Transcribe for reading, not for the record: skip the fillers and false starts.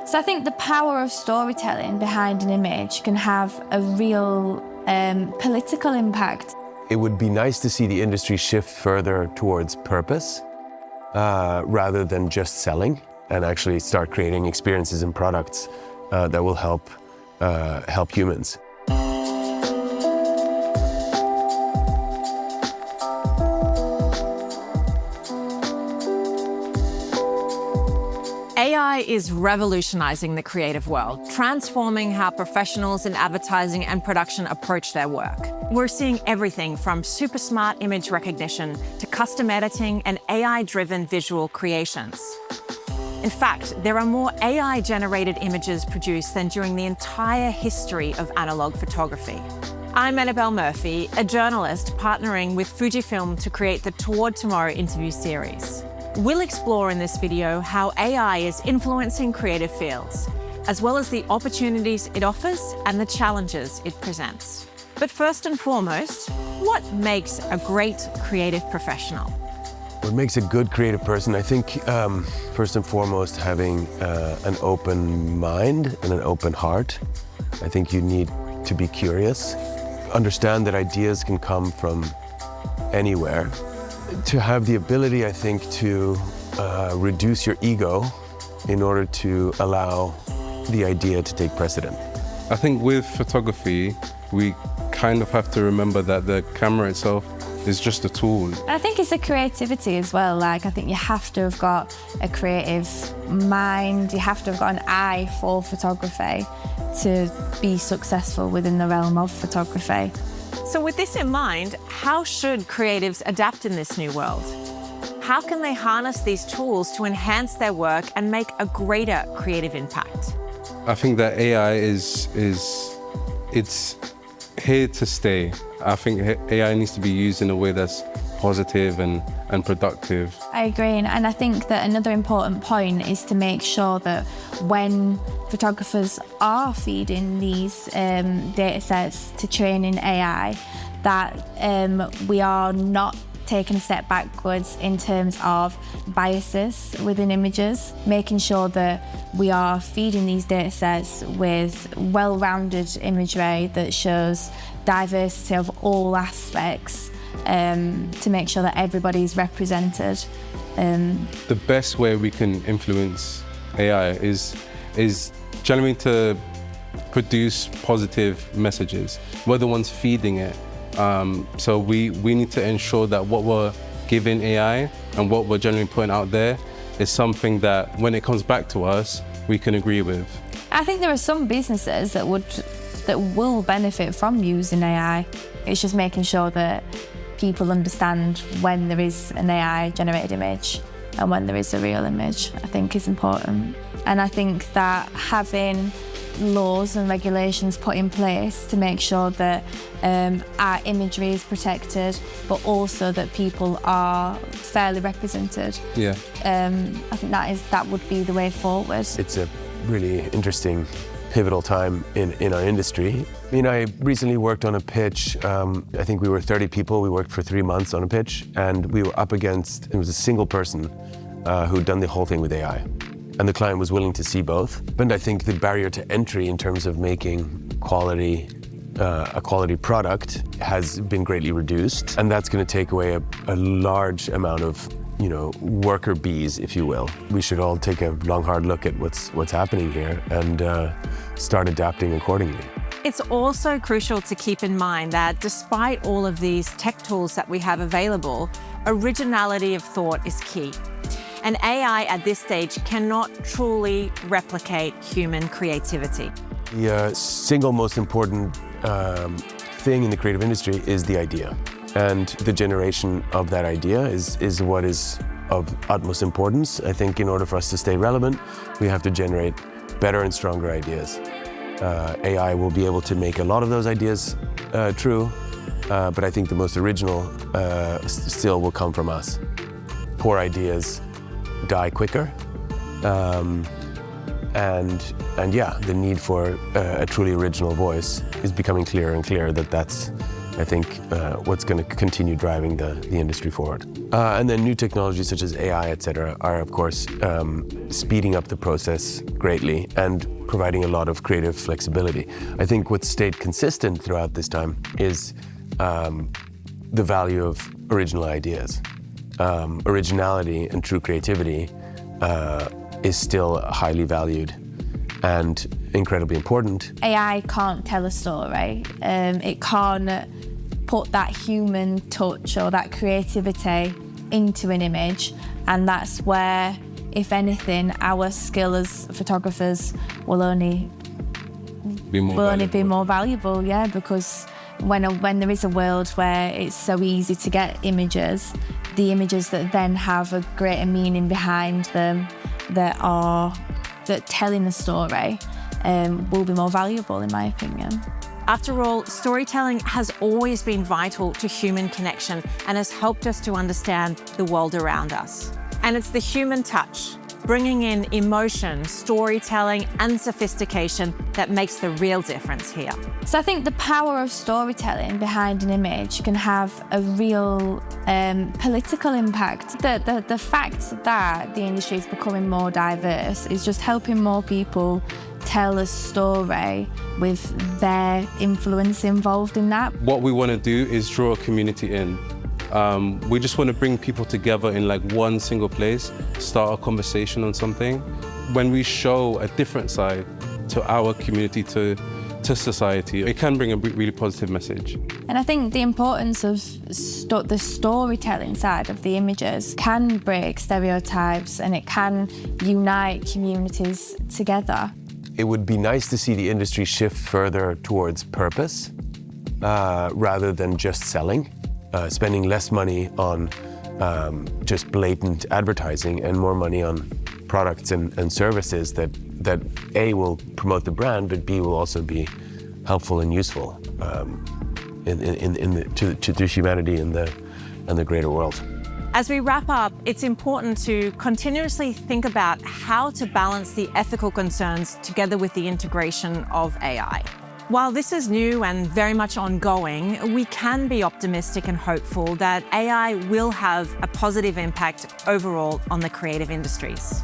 So I think the power of storytelling behind an image can have a real political impact. It would be nice to see the industry shift further towards purpose rather than just selling, and actually start creating experiences and products that will help humans. AI is revolutionizing the creative world, transforming how professionals in advertising and production approach their work. We're seeing everything from super smart image recognition to custom editing and AI-driven visual creations. In fact, there are more AI-generated images produced than during the entire history of analog photography. I'm Annabelle Murphy, a journalist partnering with Fujifilm to create the Toward Tomorrow interview series. We'll explore in this video how AI is influencing creative fields, as well as the opportunities it offers and the challenges it presents. But first and foremost, what makes a great creative professional? What makes a good creative person, I think, first and foremost, having an open mind and an open heart. I think you need to be curious, understand that ideas can come from anywhere. To have the ability, I think, to reduce your ego in order to allow the idea to take precedent. I think with photography, we kind of have to remember that the camera itself is just a tool. I think it's the creativity as well. Like, I think you have to have got a creative mind, you have to have got an eye for photography to be successful within the realm of photography. So with this in mind, how should creatives adapt in this new world? How can they harness these tools to enhance their work and make a greater creative impact? I think that AI it's here to stay. I think AI needs to be used in a way that's positive and productive. I agree, and I think that another important point is to make sure that when photographers are feeding these data sets to train in AI, that we are not taking a step backwards in terms of biases within images, making sure that we are feeding these data sets with well-rounded imagery that shows diversity of all aspects, to make sure that everybody's represented. The best way we can influence AI is generally to produce positive messages. We're the ones feeding it. So we need to ensure that what we're giving AI and what we're generally putting out there is something that when it comes back to us, we can agree with. I think there are some businesses that will benefit from using AI. It's just making sure that people understand when there is an AI-generated image and when there is a real image, I think is important. And I think that having laws and regulations put in place to make sure that our imagery is protected, but also that people are fairly represented. Yeah. I think that would be the way forward. It's a really interesting, pivotal time in our industry. I mean, I recently worked on a pitch. I think we were 30 people. We worked for 3 months on a pitch, and we were up against, it was a single person who'd done the whole thing with AI. And the client was willing to see both. But I think the barrier to entry in terms of making a quality product has been greatly reduced. And that's going to take away a large amount of, worker bees, if you will. We should all take a long, hard look at what's happening here and start adapting accordingly. It's also crucial to keep in mind that despite all of these tech tools that we have available, originality of thought is key. And AI at this stage cannot truly replicate human creativity. The single most important thing in the creative industry is the idea. And the generation of that idea is what is of utmost importance. I think in order for us to stay relevant, we have to generate better and stronger ideas. AI will be able to make a lot of those ideas true, but I think the most original still will come from us. Poor ideas die quicker, and yeah, the need for a truly original voice is becoming clearer and clearer. That's, I think, what's going to continue driving the industry forward. And then new technologies such as AI, et cetera, are of course speeding up the process greatly and providing a lot of creative flexibility. I think what's stayed consistent throughout this time is the value of original ideas. Originality and true creativity is still highly valued and incredibly important. AI can't tell a story. It can't put that human touch or that creativity into an image, and that's where, if anything, our skill as photographers will only be more valuable, yeah, because when there is a world where it's so easy to get images, the images that then have a greater meaning behind them that telling the story will be more valuable, in my opinion. After all, storytelling has always been vital to human connection and has helped us to understand the world around us. And it's the human touch, bringing in emotion, storytelling, and sophistication that makes the real difference here. So I think the power of storytelling behind an image can have a real political impact. The fact that the industry is becoming more diverse is just helping more people tell a story with their influence involved in that. What we want to do is draw a community in. We just want to bring people together in like one single place, start a conversation on something. When we show a different side to our community, to society, it can bring a really positive message. And I think the importance of the storytelling side of the images can break stereotypes and it can unite communities together. It would be nice to see the industry shift further towards purpose rather than just selling, spending less money on just blatant advertising and more money on products and services that A, will promote the brand, but B, will also be helpful and useful to humanity and the greater world. As we wrap up, it's important to continuously think about how to balance the ethical concerns together with the integration of AI. While this is new and very much ongoing, we can be optimistic and hopeful that AI will have a positive impact overall on the creative industries.